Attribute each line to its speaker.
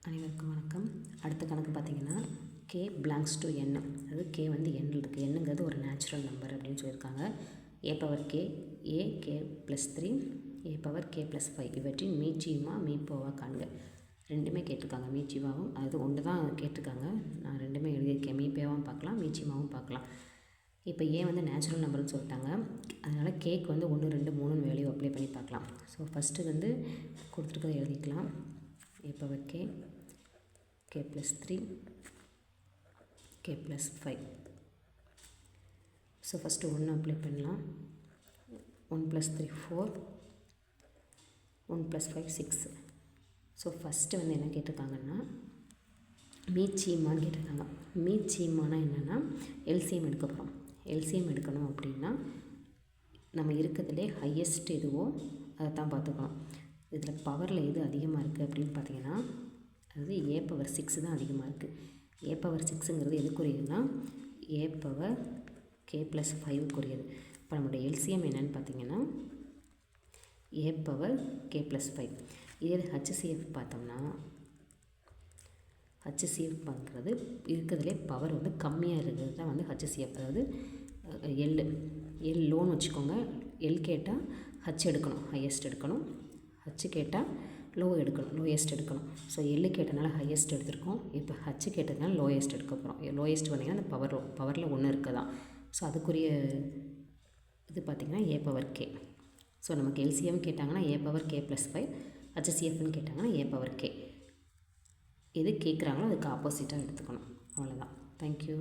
Speaker 1: அனைவருக்கும் வணக்கம். அடுத்த கணக்கு பார்த்திங்கன்னா k belongs to n, அதாவது k வந்து n இருக்குது. என்னங்கிறது ஒரு நேச்சுரல் நம்பர் அப்படின்னு சொல்லியிருக்காங்க. a power k, a k + 3, a power k + 5 இவற்றின் மீச்சியுமா மீப்போவா காண்க. ரெண்டுமே கேட்டிருக்காங்க, மீச்சியுமாவும். அது ஒன்று தான் கேட்டிருக்காங்க. நான் ரெண்டுமே எழுதியிருக்கேன், மீப்பேவாவும் பார்க்கலாம், மீச்சியுமாவும் பார்க்கலாம். இப்போ ஏ வந்து நேச்சுரல் நம்பர்னு சொல்லிட்டாங்க, அதனால் கேக்கு வந்து 1 2 3 வேல்யூ அப்ளை பண்ணி பார்க்கலாம். ஸோ ஃபஸ்ட்டு வந்து கொடுத்துருக்கதை எழுதிக்கலாம். a power k, k + 3, k + 5. So first 1 apply பண்ணலாம். 1 + 3 4, 1 + 5 6. ஸோ ஃபஸ்ட்டு வந்து என்ன கேட்டிருக்காங்கன்னா மீச்சியமான்னு கேட்டிருக்காங்க. மீச்சியமானா என்னென்னா எல்சிஎம் எடுக்க போகிறோம். எல்சிஎம் எடுக்கணும் அப்படின்னா நம்ம இருக்கிறதுலே ஹையஸ்ட் எதுவோ அதை தான் பார்த்துக்கணும். இதில் பவரில் எது அதிகமாக இருக்குது அப்படின்னு பார்த்தீங்கன்னா அது a பவர் 6 தான் அதிகமாக இருக்குது. a பவர் 6ங்கிறது எதுக்குரியதுன்னா a பவர் k + 5க்குரியது. இப்போ நம்மளுடைய எல்சிஎம் என்னன்னு பார்த்தீங்கன்னா a பவர் k + 5. இதே HCF பார்த்தோம்னா HCF பார்க்குறது இருக்கிறதுலே பவர் வந்து கம்மியாக இருக்கிறது தான் வந்து HCF. அதாவது எல் லோன்னு வச்சுக்கோங்க. எல் கேட்டால் ஹச் எடுக்கணும், ஹையஸ்ட் எடுக்கணும். ஹச் கேட்டால் லோயஸ்ட் எடுக்கணும். ஸோ எல் கேட்டனால ஹையஸ்ட் எடுத்திருக்கோம். இப்போ ஹச் கேட்டதுனால லோயஸ்ட் எடுக்க போகிறோம். லோயஸ்ட் வந்தீங்கன்னா அந்த பவரில் 1 இருக்குதான். ஸோ அதுக்குரிய இது பார்த்திங்கன்னா a பவர் k. ஸோ நமக்கு எல்சிஎம் கேட்டாங்கன்னா a பவர் k + 5, HCFன்னு கேட்டாங்கன்னா a பவர் k. எது கேட்குறாங்களோ அதுக்கு ஆப்போசிட்டாக எடுத்துக்கணும். அவ்வளோதான். தேங்க்யூ.